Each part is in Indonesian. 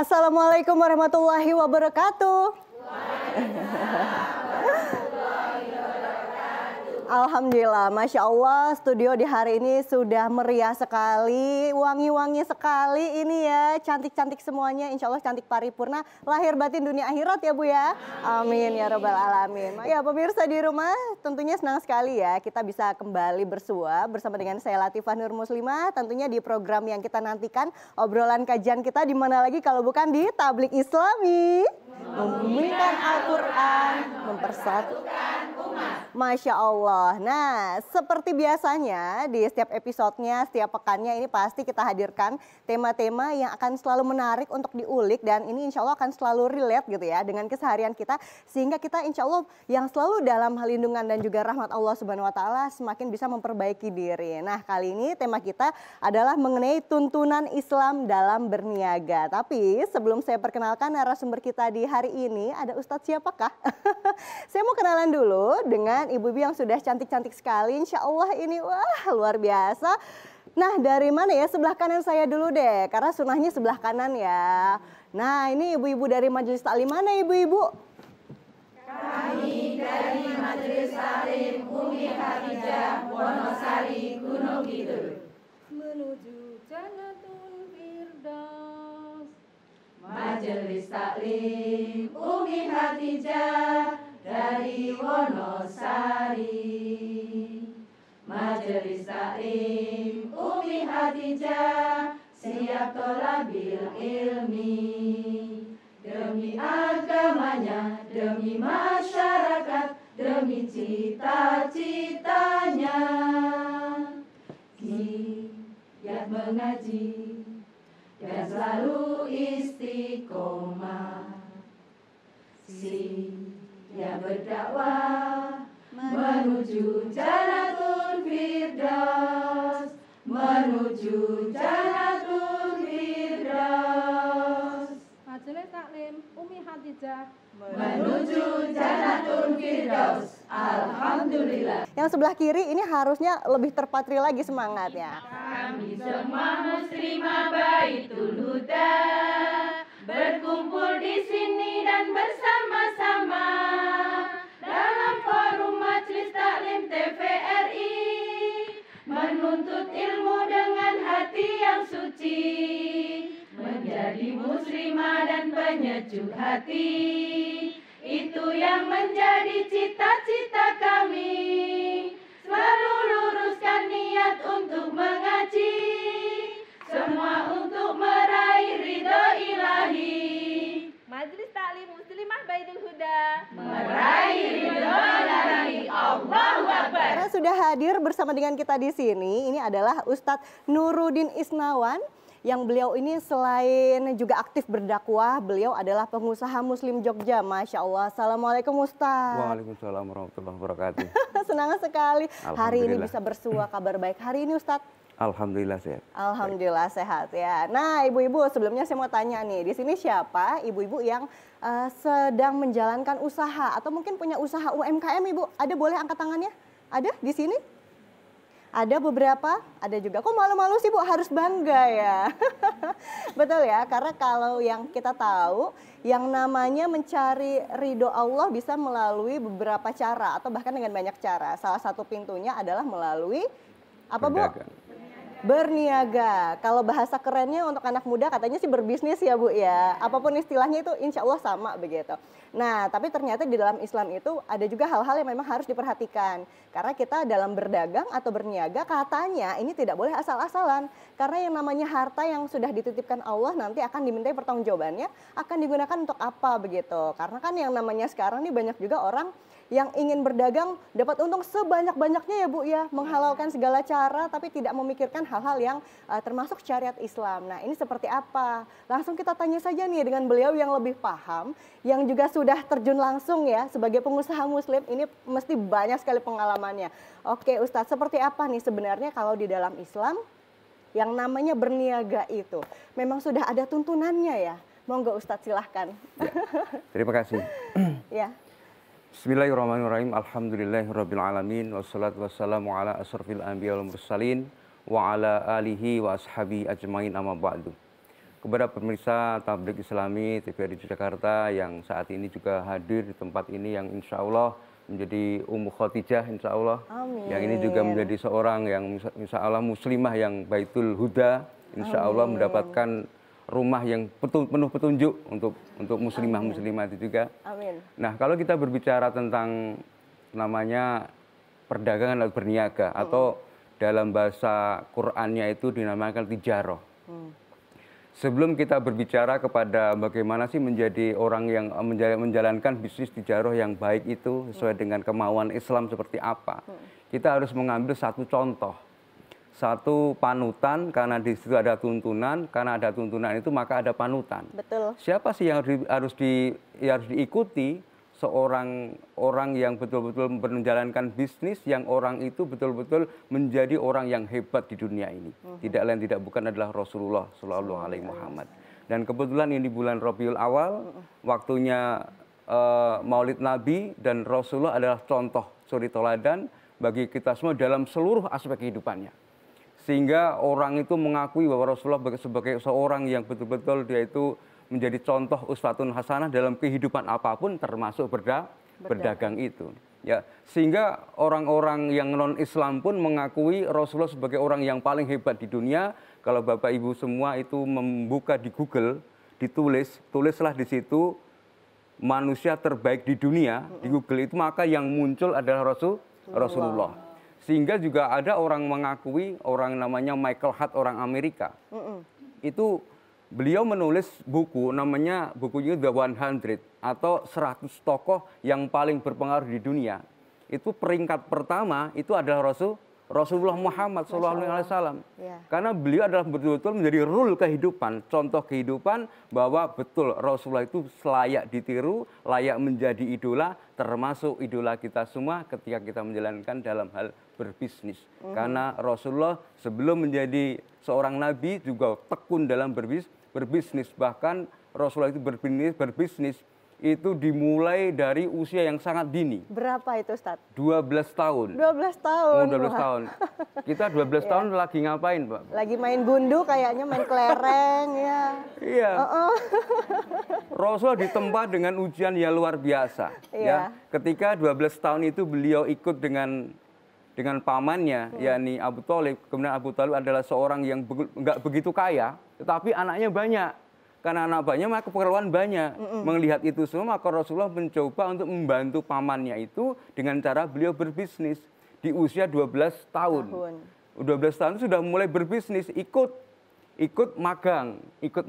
Assalamualaikum warahmatullahi wabarakatuh. Alhamdulillah, Masya Allah, studio di hari ini sudah meriah sekali, wangi-wangi sekali ini ya, cantik-cantik semuanya, insya Allah cantik paripurna, lahir batin dunia akhirat ya Bu ya, amin ya Rabbal Alamin. Ya pemirsa di rumah, tentunya senang sekali ya kita bisa kembali bersua bersama dengan saya Latifah Nur Muslimah, tentunya di program yang kita nantikan, obrolan kajian kita di mana lagi kalau bukan di Tablik Islami, membumikan Al-Quran, mempersatukan umat. Masya Allah. Nah, seperti biasanya di setiap episodenya, setiap pekannya ini pasti kita hadirkan tema-tema yang akan selalu menarik untuk diulik dan ini insya Allah akan selalu relate gitu ya dengan keseharian kita sehingga kita insya Allah yang selalu dalam lindungan dan juga rahmat Allah Subhanahu Wa Taala semakin bisa memperbaiki diri. Nah, kali ini tema kita adalah mengenai tuntunan Islam dalam berniaga. Tapi sebelum saya perkenalkan narasumber kita di hari ini, ada Ustadz siapakah? Saya mau kenalan dulu dengan ibu-ibu yang sudah cantik-cantik sekali, insya Allah ini wah luar biasa. Nah dari mana ya, sebelah kanan saya dulu deh, karena sunahnya sebelah kanan ya. Nah ini ibu-ibu dari Majelis Taklim mana ibu-ibu? Kami dari Majelis Taklim Umi Khadijah Wonosari Gunung Kidul menuju Jannatul Firdaus. Majelis Taklim Umi Khadijah dari Wonosari. Majelis Taklim Umi Khadijah siap tholabil ilmi. Demi agamanya, demi masyarakat, demi cita-citanya. Giat mengaji dan selalu istiqomah. Yang berdakwah menuju Jannatul Firdaus, menuju Jannatul Firdaus. Majelis Taklim Umi Khadijah menuju Jannatul Firdaus. Alhamdulillah. Yang sebelah kiri ini harusnya lebih terpatri lagi semangatnya. Kami semua muslimah Baitul Huda berkumpul di sini dan bersama-sama dalam forum Majelis Taklim TVRI menuntut ilmu dengan hati yang suci, menjadi muslimah dan penyejuk hati. Itu yang menjadi cita-cita kami, selalu luruskan niat untuk mengaji, semua untuk meraih ridho ilahi. Majelis Taklim Muslimah Baitul Huda Meraih ridho ilahi. Allahu Akbar. Karena sudah hadir bersama dengan kita di sini, ini adalah Ustadz Nuruddin Isnawan. Yang beliau ini selain juga aktif berdakwah, beliau adalah pengusaha Muslim Jogja, Masya Allah. Assalamualaikum Ustadz. Waalaikumsalam warahmatullahi wabarakatuh. Senang sekali hari ini bisa bersua kabar baik. Hari ini Ustadz? Alhamdulillah sehat. Alhamdulillah sehat ya. Nah ibu-ibu sebelumnya saya mau tanya nih, di sini siapa ibu-ibu yang sedang menjalankan usaha atau mungkin punya usaha UMKM ibu? Ada boleh angkat tangannya? Ada di sini? Ada beberapa, ada juga. Kok malu-malu sih Bu? Harus bangga ya. Betul ya, karena kalau yang kita tahu, yang namanya mencari ridho Allah bisa melalui beberapa cara atau bahkan dengan banyak cara. Salah satu pintunya adalah melalui apa Bu? Berniaga. Kalau bahasa kerennya untuk anak muda katanya sih berbisnis ya Bu ya. Apapun istilahnya itu insya Allah sama begitu. Nah tapi ternyata di dalam Islam itu ada juga hal-hal yang memang harus diperhatikan. Karena kita dalam berdagang atau berniaga katanya ini tidak boleh asal-asalan. Karena yang namanya harta yang sudah dititipkan Allah nanti akan dimintai pertanggungjawabannya akan digunakan untuk apa begitu. Karena kan yang namanya sekarang nih banyak juga orang yang ingin berdagang dapat untung sebanyak-banyaknya ya Bu ya, menghalalkan segala cara tapi tidak memikirkan hal-hal yang termasuk syariat Islam. Nah ini seperti apa? Langsung kita tanya saja nih dengan beliau yang lebih paham, yang juga sudah terjun langsung ya sebagai pengusaha muslim, ini mesti banyak sekali pengalamannya. Oke Ustadz, seperti apa nih sebenarnya kalau di dalam Islam yang namanya berniaga itu? Memang sudah ada tuntunannya ya? Monggo Ustadz silahkan. Ya, terima kasih. Ya. Bismillahirrahmanirrahim. Alhamdulillahirrabbilalamin. Wassalatu wassalamu ala asrafil anbiya wal mursalin. Wa ala alihi wa ashabi ajmain amma ba'du. kepada pemirsa Tabligh Islami TVRI Jakarta yang saat ini juga hadir di tempat ini yang insya Allah menjadi Ummu Khadijah insya Allah. Amin. Yang ini juga menjadi seorang yang insya Allah muslimah yang Baitul Huda, insya Allah mendapatkan rumah yang penuh petunjuk untuk muslimah-muslimah itu juga. Amin. Nah, kalau kita berbicara tentang namanya perdagangan atau berniaga atau dalam bahasa Qur'annya itu dinamakan tijarah. Sebelum kita berbicara kepada bagaimana sih menjadi orang yang menjalankan bisnis tijarah yang baik itu sesuai dengan kemauan Islam seperti apa, kita harus mengambil satu contoh, satu panutan, karena di situ ada tuntunan, karena ada tuntunan itu maka ada panutan. Betul. Siapa sih yang harus diikuti? Seorang orang yang betul-betul menjalankan bisnis, yang orang itu betul-betul menjadi orang yang hebat di dunia ini. Tidak lain tidak bukan adalah Rasulullah Shallallahu Alaihi Muhammad. Dan kebetulan ini bulan Rabiul Awal, waktunya Maulid Nabi, dan Rasulullah adalah contoh suri teladan bagi kita semua dalam seluruh aspek kehidupannya. Sehingga orang itu mengakui bahwa Rasulullah sebagai seorang yang betul-betul dia itu menjadi contoh uswatun hasanah dalam kehidupan apapun termasuk berdagang itu. Ya, sehingga orang-orang yang non-Islam pun mengakui Rasulullah sebagai orang yang paling hebat di dunia. Kalau Bapak Ibu semua itu membuka di Google, tulislah di situ manusia terbaik di dunia di Google itu, maka yang muncul adalah Rasulullah. Sehingga juga ada orang mengakui, orang namanya Michael Hart, orang Amerika. Itu beliau menulis buku, namanya bukunya The 100 atau 100 tokoh yang paling berpengaruh di dunia. Itu peringkat pertama itu adalah Rasulullah Muhammad SAW. Karena beliau adalah betul-betul menjadi rule kehidupan, contoh kehidupan bahwa betul Rasulullah itu layak ditiru, layak menjadi idola, termasuk idola kita semua ketika kita menjalankan dalam hal berbisnis. Karena Rasulullah sebelum menjadi seorang nabi juga tekun dalam berbisnis. Bahkan Rasulullah itu berbisnis itu dimulai dari usia yang sangat dini. Berapa itu, Ustadz? 12 tahun. 12 tahun. Oh, 12 tahun. Kita 12 tahun lagi ngapain, Pak? Lagi main gundu kayaknya, main kelereng ya. Iya. Rasulullah ditempa dengan ujian yang luar biasa. Ya. Ketika 12 tahun itu beliau ikut dengan pamannya, yakni Abu Thalib. Kemudian Abu Thalib adalah seorang yang nggak begitu kaya, tetapi anaknya banyak. Karena anak banyak, maka keperluan banyak. Melihat itu semua, maka Rasulullah mencoba untuk membantu pamannya itu dengan cara beliau berbisnis. Di usia 12 tahun. 12 tahun sudah mulai berbisnis, ikut magang, ikut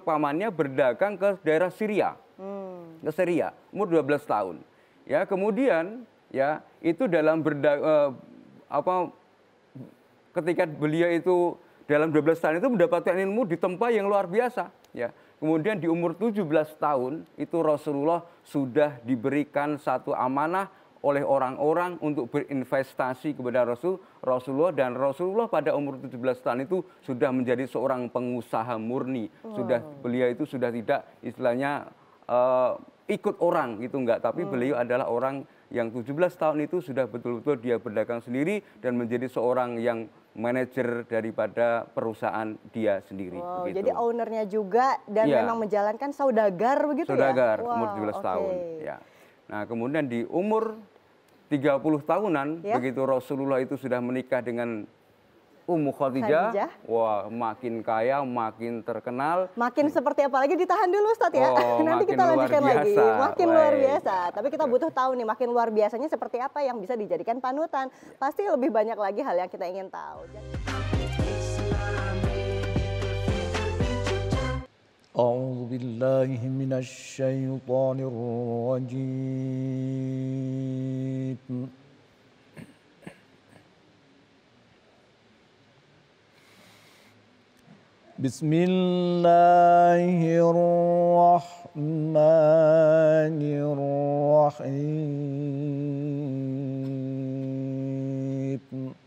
pamannya berdagang ke daerah Syria. Ke Syria, umur 12 tahun. Ya, kemudian ya itu dalam ketika beliau itu dalam 12 tahun itu mendapatkan ilmu di tempat yang luar biasa. Ya. Kemudian di umur 17 tahun itu Rasulullah sudah diberikan satu amanah oleh orang-orang untuk berinvestasi kepada Rasulullah, dan Rasulullah pada umur 17 tahun itu sudah menjadi seorang pengusaha murni. Beliau itu sudah tidak istilahnya ikut orang gitu enggak, tapi beliau adalah orang yang 17 tahun itu sudah betul-betul dia berdagang sendiri dan menjadi seorang yang manajer daripada perusahaan dia sendiri. Wow, begitu. Jadi ownernya juga dan memang menjalankan saudagar begitu saudagar, ya? Umur 17 tahun. Ya. Nah, kemudian di umur 30 tahunan, begitu Rasulullah itu sudah menikah dengan Ummu Khadijah. Wah, makin kaya, makin terkenal. Makin seperti apa lagi, ditahan dulu Ustadz ya. Nanti kita lanjutkan lagi. Makin luar biasa. Tapi kita butuh tahu nih, makin luar biasanya seperti apa yang bisa dijadikan panutan. Pasti lebih banyak lagi hal yang kita ingin tahu. A'udzu billahi minasy syaithanir rajim. Bismillahirrahmanirrahim.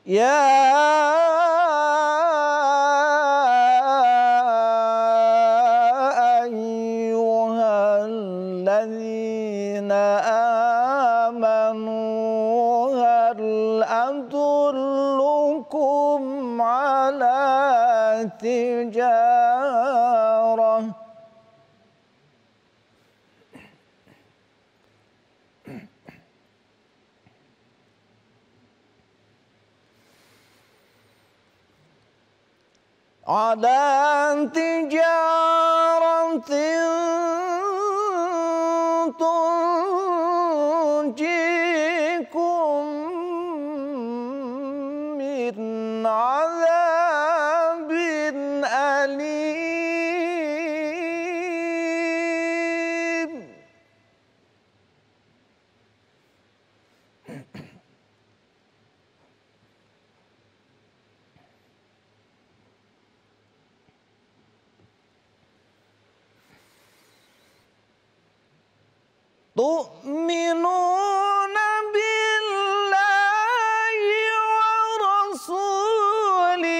Ya ayyuhal تجارة على تجارة تنجيكم من عذاب أليم تؤمنون بالله ورسوله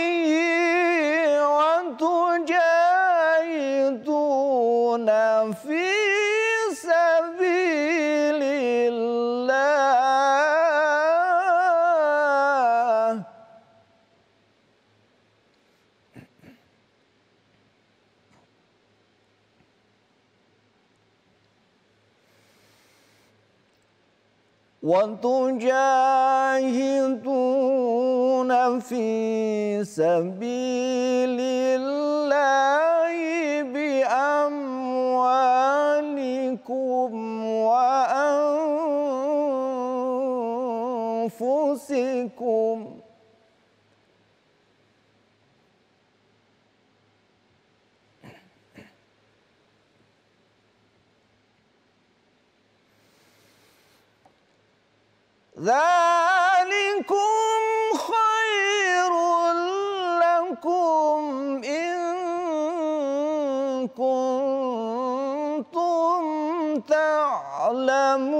وتجاهدون في سبيل الله وتجاهدون في سبيل الله بأموالكم وأنفسكم ذلكم خير لكم إن كنتم تعلمون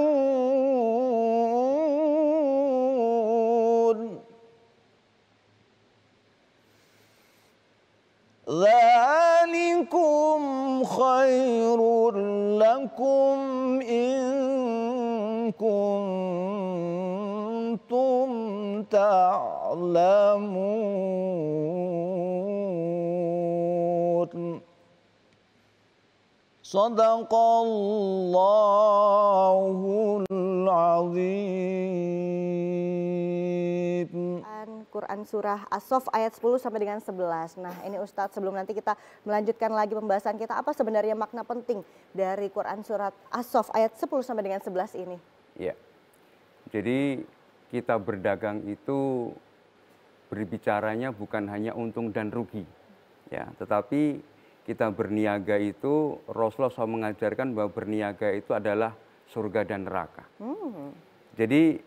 ذلكم خير لكم إن كنتم تعلمون صدق الله العظيم. Quran Surah As-Saff ayat 10 sampai dengan 11. Nah ini Ustadz, sebelum nanti kita melanjutkan lagi pembahasan kita, apa sebenarnya makna penting dari Quran Surah As-Saff ayat 10 sampai dengan 11 ini? Ya, jadi kita berdagang itu berbicaranya bukan hanya untung dan rugi, ya, tetapi kita berniaga itu Rasulullah SAW mengajarkan bahwa berniaga itu adalah surga dan neraka. Jadi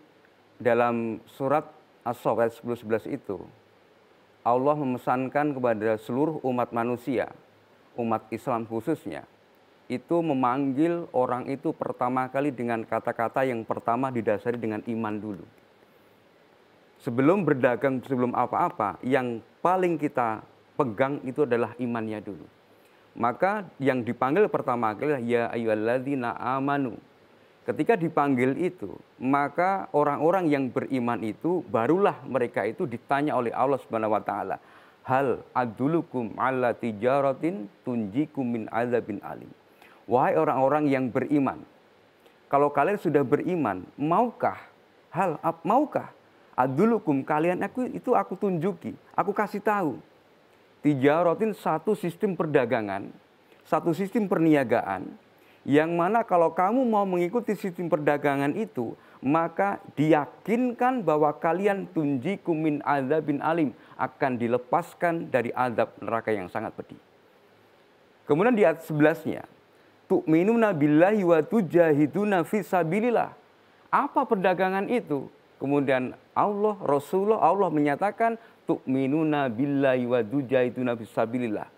dalam surat As-Saff ayat 10-11 itu Allah memesankan kepada seluruh umat manusia, umat Islam khususnya, itu memanggil orang itu pertama kali dengan kata-kata yang pertama didasari dengan iman dulu. Sebelum berdagang, sebelum apa-apa, yang paling kita pegang itu adalah imannya dulu. Maka yang dipanggil pertama kali adalah ya ayyuhalladzina amanu. Ketika dipanggil itu, maka orang-orang yang beriman itu barulah mereka itu ditanya oleh Allah Subhanahu wa taala, hal adulukum ala tijaratin tunjikum min adzabin alim. Wahai orang-orang yang beriman, kalau kalian sudah beriman, maukah adulukum, kalian aku tunjuki, aku kasih tahu. Tijaratin, satu sistem perdagangan, satu sistem perniagaan, yang mana kalau kamu mau mengikuti sistem perdagangan itu, maka diyakinkan bahwa kalian tunjikum min adzabin alim, akan dilepaskan dari azab neraka yang sangat pedih. Kemudian di ayat 11-nya, tu'minuna billahi wa tujahiduna fi sabilillah. Apa perdagangan itu? Kemudian Allah menyatakan tu'minuna billahi wa tujahiduna fi sabilillah.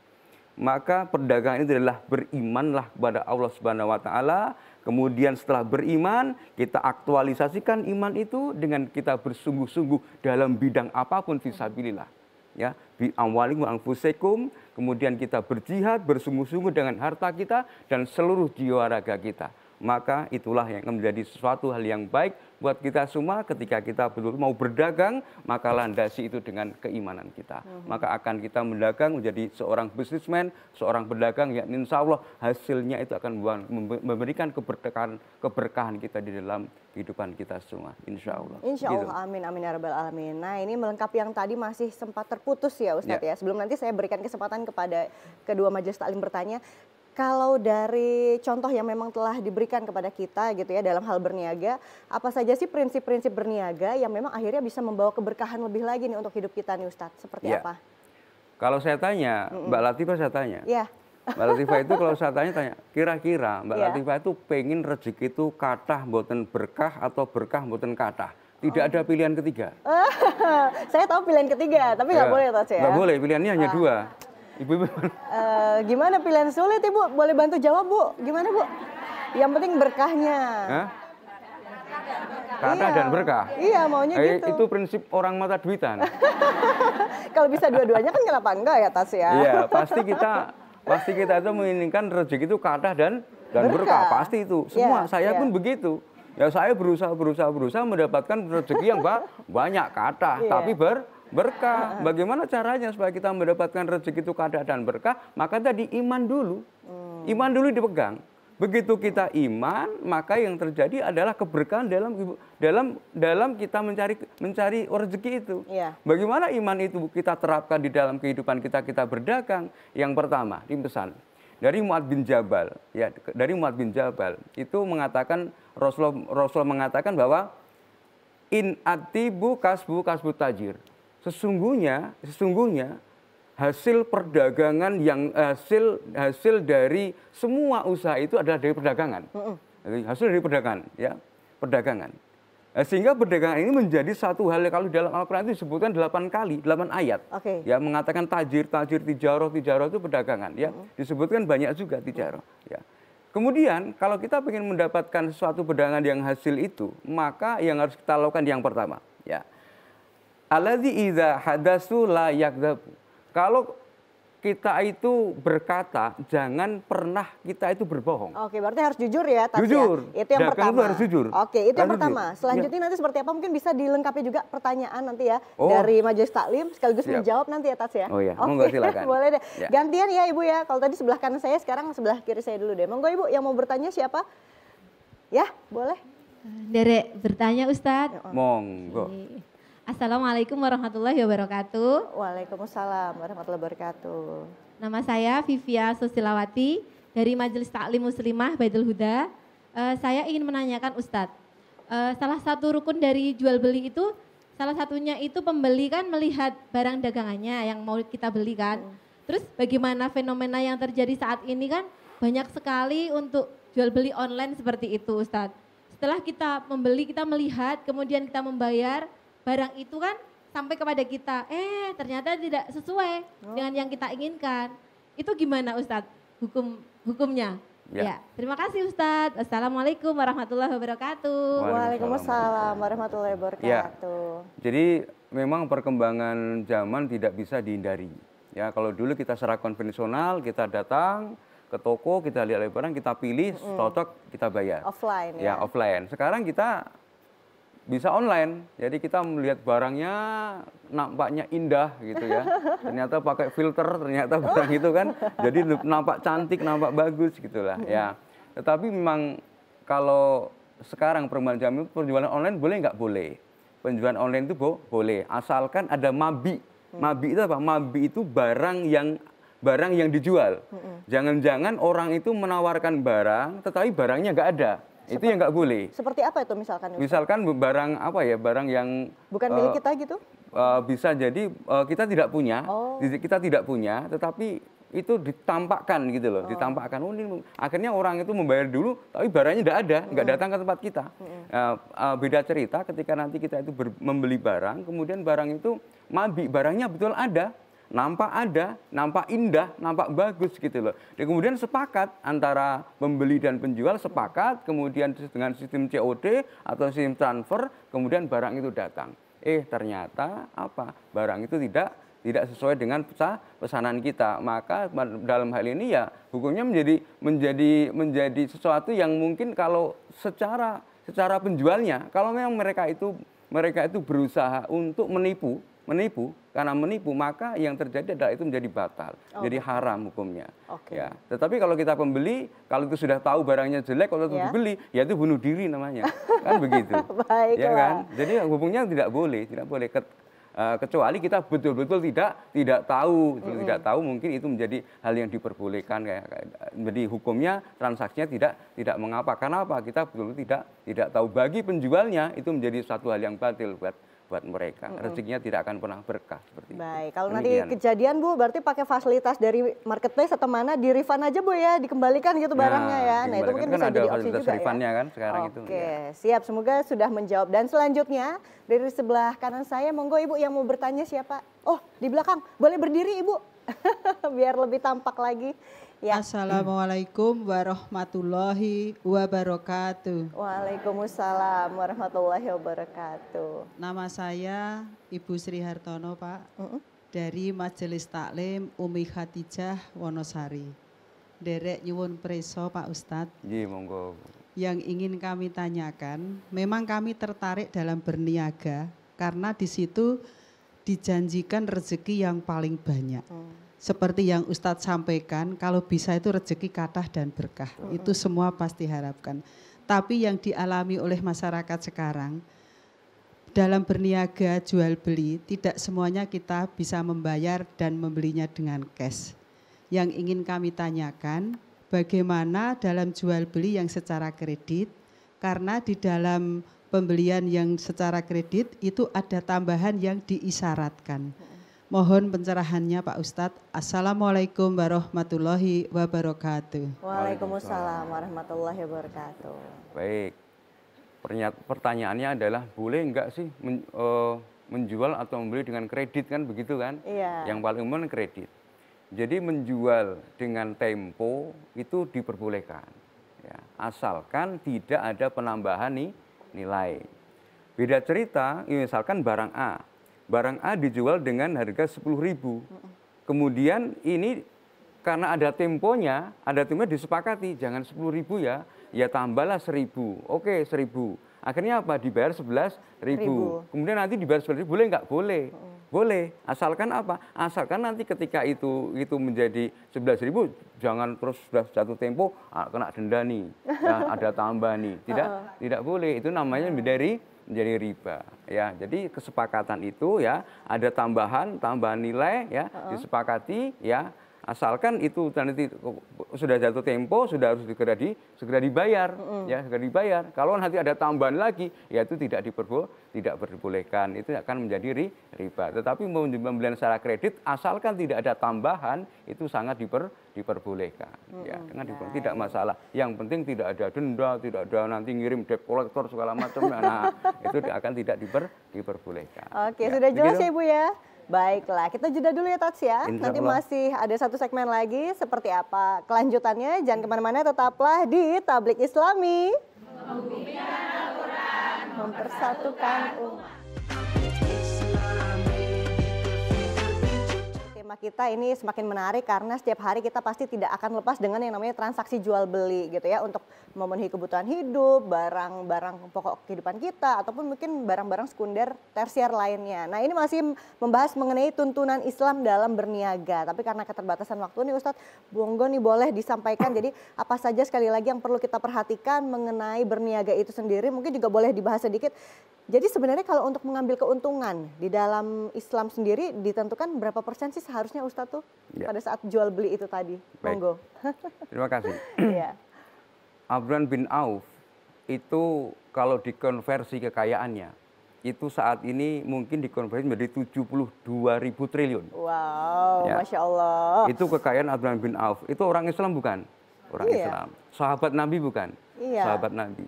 Maka perdagangan itu adalah berimanlah kepada Allah Subhanahu wa taala. Kemudian setelah beriman, kita aktualisasikan iman itu dengan kita bersungguh-sungguh dalam bidang apapun fisabilillah. Ya, bi amwalikum wa anfusikum, kemudian kita berjihad bersungguh-sungguh dengan harta kita dan seluruh jiwa raga kita. maka itulah yang akan menjadi sesuatu hal yang baik buat kita semua ketika kita betul mau berdagang, maka landasi itu dengan keimanan kita. Maka akan kita mendagang menjadi seorang bisnismen, seorang pedagang yang insya Allah hasilnya itu akan memberikan keberkahan kita di dalam kehidupan kita semua, insya Allah. Insya Allah, amin, amin ya rabbal alamin. Nah ini melengkapi yang tadi masih sempat terputus ya Ustadz ya. Sebelum nanti saya berikan kesempatan kepada kedua majelis taklim bertanya. Kalau dari contoh yang memang telah diberikan kepada kita gitu ya dalam hal berniaga, apa saja sih prinsip-prinsip berniaga yang memang akhirnya bisa membawa keberkahan lebih lagi nih untuk hidup kita nih Ustadz? Seperti apa? Kalau saya tanya, Mbak Latifah saya tanya. Ya. Mbak Latifah itu kalau saya tanya, kira-kira Mbak Latifah itu pengen rezeki itu kathah mboten berkah atau berkah mboten kathah? Tidak ada pilihan ketiga. Saya tahu pilihan ketiga, tapi nggak boleh Ustadz ya? Nggak boleh, pilihannya hanya dua. Ibu-ibu. Gimana pilihan sulit Ibu? Boleh bantu jawab Bu? Gimana Bu? Yang penting berkahnya. Kata dan berkah. Iya maunya gitu. Itu prinsip orang mata duitan. Kalau bisa dua-duanya kan kenapa enggak ya Tas ya? Iya pasti kita itu menginginkan rezeki itu kata dan berkah. Pasti itu. Semua saya pun begitu. Ya saya berusaha mendapatkan rezeki yang banyak kata tapi berkah. Bagaimana caranya supaya kita mendapatkan rezeki itu kata dan berkah? Maka tadi iman dulu. Iman dulu dipegang. Begitu kita iman, maka yang terjadi adalah keberkahan dalam kita mencari rezeki itu. Bagaimana iman itu kita terapkan di dalam kehidupan kita berdagang? Yang pertama, ini pesan dari Mu'adz bin Jabal, ya, dari Mu'adz bin Jabal itu mengatakan Rasulullah mengatakan bahwa in atibu kasbu tajir. Sesungguhnya hasil perdagangan yang hasil dari semua usaha itu adalah dari perdagangan. Hasil dari perdagangan, ya, perdagangan. Sehingga perdagangan ini menjadi satu hal kalau dalam Al-Qur'an itu disebutkan 8 kali, 8 ayat. Ya, mengatakan tajir, tijarah itu perdagangan, ya. Disebutkan banyak juga tijarah, ya. Kemudian kalau kita ingin mendapatkan suatu perdagangan yang hasil itu, maka yang harus kita lakukan yang pertama, ya. Alladzi idza hadatsu la yakdzabu. Kalau kita itu berkata, jangan pernah kita itu berbohong. Oke, berarti harus jujur ya, Tas, jujur. Ya? Itu yang pertama. Itu harus jujur. Oke, itu yang pertama. Selanjutnya nanti seperti apa? Mungkin bisa dilengkapi juga pertanyaan nanti ya dari majelis taklim sekaligus menjawab nanti ya, Tas ya. Oh iya, monggo silakan. Boleh deh. Gantian ya Ibu ya. Kalau tadi sebelah kanan saya, sekarang sebelah kiri saya dulu deh. Monggo Ibu yang mau bertanya siapa? Ya, boleh. Derek bertanya Ustadz. Monggo. Assalamualaikum warahmatullahi wabarakatuh. Waalaikumsalam warahmatullahi wabarakatuh. Nama saya Vivia Susilawati dari Majelis Taklim Muslimah Baitul Huda. Saya ingin menanyakan Ustadz, salah satu rukun dari jual beli itu, salah satunya itu pembeli kan melihat barang dagangannya yang mau kita beli kan. Terus bagaimana fenomena yang terjadi saat ini kan banyak sekali untuk jual beli online seperti itu Ustadz. Setelah kita membeli, kita melihat, kemudian kita membayar, barang itu kan sampai kepada kita, ternyata tidak sesuai dengan yang kita inginkan. Itu gimana Ustadz hukumnya? Ya. Terima kasih Ustadz. Assalamualaikum warahmatullahi wabarakatuh. Waalaikumsalam warahmatullahi wabarakatuh. Jadi memang perkembangan zaman tidak bisa dihindari. Ya, kalau dulu kita secara konvensional, kita datang ke toko, kita lihat barang, kita pilih, cocok, kita bayar. Offline ya. Offline. Sekarang kita bisa online, jadi kita melihat barangnya nampaknya indah gitu ya. Ternyata pakai filter, ternyata barang itu kan jadi nampak cantik, nampak bagus gitulah ya. Tetapi memang kalau sekarang perkembangan zaman penjualan online boleh nggak boleh? Penjualan online itu boleh, asalkan ada mabi. Mabi itu apa? Mabi itu barang yang dijual. Jangan-jangan orang itu menawarkan barang, tetapi barangnya nggak ada. Itu yang nggak boleh. Seperti apa itu misalkan? Misalkan barang apa ya, barang yang bukan milik kita gitu? Bisa jadi kita tidak punya, tetapi itu ditampakkan gitu loh, ditampakkan. Akhirnya orang itu membayar dulu, tapi barangnya tidak ada, nggak datang ke tempat kita. Beda cerita ketika nanti kita itu membeli barang, kemudian barang itu mabi, barangnya betul ada. Nampak indah, nampak bagus gitu loh. Dan kemudian sepakat antara pembeli dan penjual sepakat, kemudian dengan sistem COD atau sistem transfer, kemudian barang itu datang. Ternyata apa? Barang itu tidak sesuai dengan pesanan kita. Maka dalam hal ini ya hukumnya menjadi sesuatu yang mungkin kalau secara penjualnya, kalau memang mereka itu berusaha untuk menipu, karena menipu maka yang terjadi adalah itu menjadi batal, jadi haram hukumnya. Ya. Tetapi kalau kita pembeli, kalau itu sudah tahu barangnya jelek, kalau itu dibeli, ya itu bunuh diri namanya, kan begitu. Ya kan? Jadi hukumnya tidak boleh. Kecuali kita betul-betul tidak tahu, mungkin itu menjadi hal yang diperbolehkan. Jadi hukumnya transaksinya tidak mengapa. Karena apa? Kita betul-betul tidak tahu. Bagi penjualnya itu menjadi satu hal yang batil buat mereka. Rezekinya tidak akan pernah berkah seperti itu. Baik, kalau nanti kejadian Bu, berarti pakai fasilitas dari marketplace atau mana, di refund aja Bu ya, dikembalikan gitu barangnya ya. Nah itu mungkin bisa jadi opsi juga refundnya ya. Kan sekarang itu. Oke, siap. Semoga sudah menjawab. Dan selanjutnya dari sebelah kanan saya, monggo Ibu yang mau bertanya siapa? Oh, di belakang. Boleh berdiri Ibu, biar lebih tampak lagi. Ya. Assalamualaikum warahmatullahi wabarakatuh. Waalaikumsalam warahmatullahi wabarakatuh. Nama saya Ibu Sri Hartono Pak, dari Majelis Taklim Umi Khadijah Wonosari. Derek nyuwun preso Pak Ustadz. Iya, monggo. Yang ingin kami tanyakan, memang kami tertarik dalam berniaga karena di situ dijanjikan rezeki yang paling banyak. Seperti yang Ustadz sampaikan, kalau bisa itu rezeki kathah dan berkah. Itu semua pasti harapkan. Tapi yang dialami oleh masyarakat sekarang, dalam berniaga jual beli, tidak semuanya kita bisa membayar dan membelinya dengan cash. Yang ingin kami tanyakan, bagaimana dalam jual beli yang secara kredit, karena di dalam pembelian yang secara kredit itu ada tambahan yang diisyaratkan. Mohon pencerahannya Pak Ustadz. Assalamualaikum warahmatullahi wabarakatuh. Waalaikumsalam warahmatullahi wabarakatuh. Baik, pertanyaannya adalah boleh enggak sih menjual atau membeli dengan kredit, kan begitu kan? Iya. Yang paling umum kredit. Jadi menjual dengan tempo itu diperbolehkan, ya, asalkan tidak ada penambahan nilai. Beda cerita, misalkan barang A. Barang A dijual dengan harga 10.000. Kemudian ini karena ada temponya disepakati, jangan 10.000 ya tambahlah 1.000. Oke, 1.000. Akhirnya apa? Dibayar 11.000. Kemudian nanti dibayar 11.000, boleh nggak? Boleh. Boleh. Asalkan apa? Asalkan nanti ketika itu menjadi 11.000, jangan terus sudah jatuh tempo kena denda nih, ya, ada tambah nih. Tidak boleh. Itu namanya menjadi riba, ya. Jadi kesepakatan itu ya ada tambahan nilai ya disepakati, ya, asalkan itu nanti sudah jatuh tempo sudah harus segera dibayar, ya, segera dibayar. Kalau nanti ada tambahan lagi ya itu tidak diperbolehkan, itu akan menjadi riba. Tetapi pembelian secara kredit asalkan tidak ada tambahan itu sangat diperbolehkan, ya, tidak masalah. Yang penting tidak ada denda, tidak ada nanti ngirim debt collector segala macam. Nah, itu akan tidak diperbolehkan. Oke, ya, sudah jelas begitu? ya Ibu ya. Baiklah, kita jeda dulu ya Tats ya. Insya Nanti Allah. masih ada satu segmen lagi, seperti apa kelanjutannya. Jangan kemana-mana, tetaplah di Tablik Islami. Mempersatukan umat. Tema kita ini semakin menarik karena setiap hari kita pasti tidak akan lepas dengan yang namanya transaksi jual beli gitu ya, untuk memenuhi kebutuhan hidup, barang-barang pokok kehidupan kita, ataupun mungkin barang-barang sekunder tersier lainnya. Nah ini masih membahas mengenai tuntunan Islam dalam berniaga, tapi karena keterbatasan waktu nih Ustadz, monggo nih boleh disampaikan jadi apa saja sekali lagi yang perlu kita perhatikan mengenai berniaga itu sendiri, mungkin juga boleh dibahas sedikit. Jadi sebenarnya kalau untuk mengambil keuntungan di dalam Islam sendiri ditentukan berapa persen sih seharusnya Ustadz tuh pada saat jual beli itu tadi? Baik. Monggo. Terima kasih. Iya. Abdurrahman bin Auf itu kalau dikonversi kekayaannya itu saat ini mungkin dikonversi menjadi 72.000 triliun. Wow, Ya. Masya Allah. Itu kekayaan Abdurrahman bin Auf. Itu orang Islam bukan? Orang Iya. Islam. Sahabat Nabi bukan? Iya. Sahabat Nabi.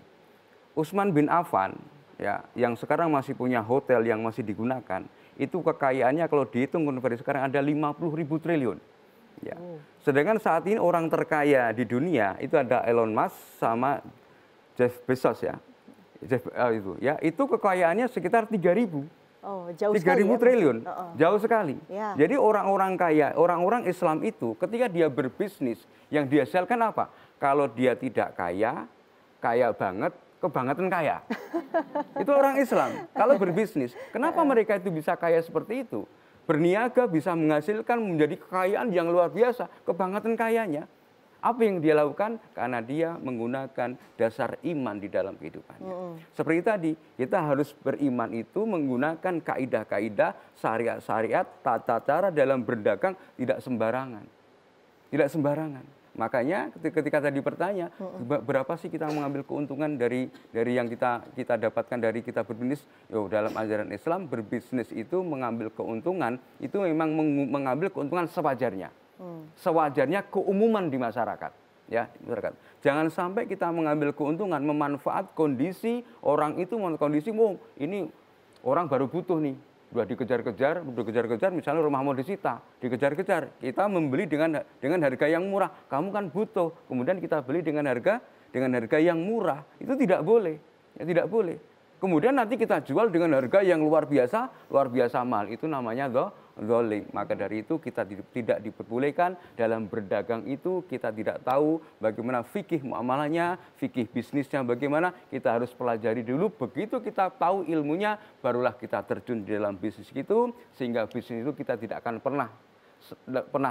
Utsman bin Affan, ya, yang sekarang masih punya hotel yang masih digunakan, itu kekayaannya kalau dihitung konversi sekarang ada 50.000 triliun. Ya. Sedangkan saat ini orang terkaya di dunia itu ada Elon Musk sama Jeff Bezos, ya. Itu kekayaannya sekitar 3.000. Oh, jauh 3.000 sekali ya, triliun, Mas. jauh sekali. Ya. Jadi orang-orang kaya, orang-orang Islam itu ketika dia berbisnis, yang dihasilkan apa? Kalau dia tidak kaya, kaya banget, kebangetan kaya. Itu orang Islam. Kalau berbisnis, kenapa mereka itu bisa kaya seperti itu? Berniaga bisa menghasilkan menjadi kekayaan yang luar biasa, kebangetan kayanya. Apa yang dia lakukan? Karena dia menggunakan dasar iman di dalam kehidupannya. Seperti tadi, kita harus beriman itu menggunakan kaidah-kaidah, syariat-syariat, tata cara dalam berdagang tidak sembarangan. Tidak sembarangan. Makanya ketika tadi bertanya, berapa sih kita mengambil keuntungan dari yang kita dapatkan dari kita berbisnis? Yo, dalam ajaran Islam, berbisnis itu mengambil keuntungan, itu memang mengambil keuntungan sewajarnya. Sewajarnya keumuman di masyarakat, ya, masyarakat. Jangan sampai kita mengambil keuntungan, memanfaat kondisi orang itu, kondisi ini orang baru butuh nih, udah dikejar-kejar, misalnya rumah mau disita, dikejar-kejar, kita membeli dengan harga yang murah, kamu kan butuh, kemudian kita beli dengan harga yang murah, itu tidak boleh, ya, tidak boleh. Kemudian nanti kita jual dengan harga yang luar biasa mahal, itu namanya zalim. Maka dari itu kita tidak diperbolehkan dalam berdagang itu, kita tidak tahu bagaimana fikih muamalahnya, fikih bisnisnya bagaimana, kita harus pelajari dulu, begitu kita tahu ilmunya, barulah kita terjun di dalam bisnis itu, sehingga bisnis itu kita tidak akan pernah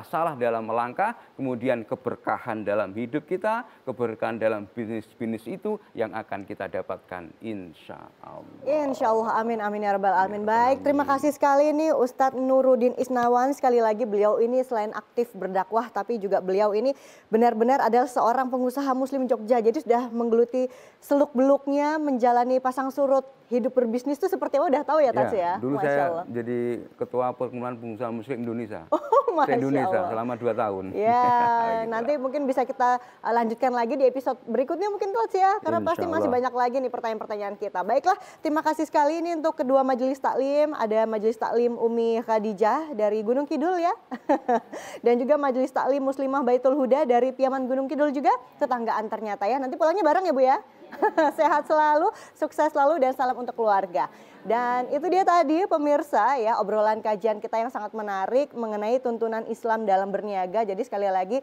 salah dalam melangkah, kemudian keberkahan dalam hidup kita, keberkahan dalam bisnis itu yang akan kita dapatkan, insya Allah. Insya Allah, amin, amin ya rabbal alamin. Baik, terima kasih sekali nih Ustadz Nuruddin Isnawan. Sekali lagi beliau ini selain aktif berdakwah, tapi juga beliau ini benar-benar adalah seorang pengusaha muslim Jogja. Jadi sudah menggeluti seluk-beluknya menjalani pasang surut hidup berbisnis itu seperti apa udah tahu ya Tats ya? Dulu Masya saya Allah. jadi ketua perkumpulan pengusaha muslim Indonesia. Masya Indonesia Allah. selama 2 tahun. Ya, Gitu. nanti mungkin bisa kita lanjutkan lagi di episode berikutnya mungkin Tats ya, karena Insya pasti masih Allah. banyak lagi nih pertanyaan-pertanyaan kita. Baiklah, terima kasih sekali ini untuk kedua majelis taklim, ada majelis taklim Umi Khadijah dari Gunung Kidul ya, dan juga majelis taklim Muslimah Baitul Huda dari Piaman Gunung Kidul juga, tetanggaan ternyata ya. Nanti pulangnya bareng ya Bu ya. Sehat selalu, sukses selalu, dan salam untuk keluarga. Dan itu dia tadi pemirsa ya, obrolan kajian kita yang sangat menarik mengenai tuntunan Islam dalam berniaga. Jadi sekali lagi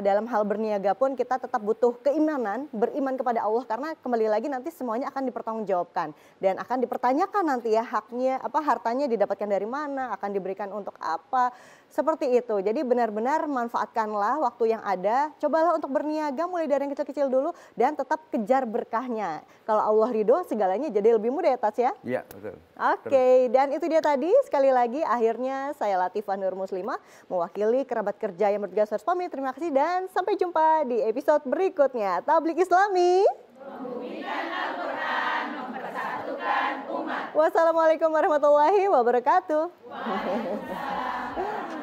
dalam hal berniaga pun kita tetap butuh keimanan, beriman kepada Allah, karena kembali lagi nanti semuanya akan dipertanggungjawabkan dan akan dipertanyakan nanti ya, haknya apa, hartanya didapatkan dari mana, akan diberikan untuk apa. Seperti itu. Jadi benar-benar manfaatkanlah waktu yang ada. Cobalah untuk berniaga mulai dari yang kecil-kecil dulu dan tetap kejar berkahnya. Kalau Allah ridho, segalanya jadi lebih mudah ya Tats ya. Iya, betul. Oke, dan itu dia tadi. Sekali lagi akhirnya saya Latifah Nur Muslimah mewakili kerabat kerja yang bertugas harus pamit. Terima kasih dan sampai jumpa di episode berikutnya. Tablik Islami. Membumikan Al-Quran, mempersatukan umat. Wassalamualaikum warahmatullahi wabarakatuh. Waalaikumsalam.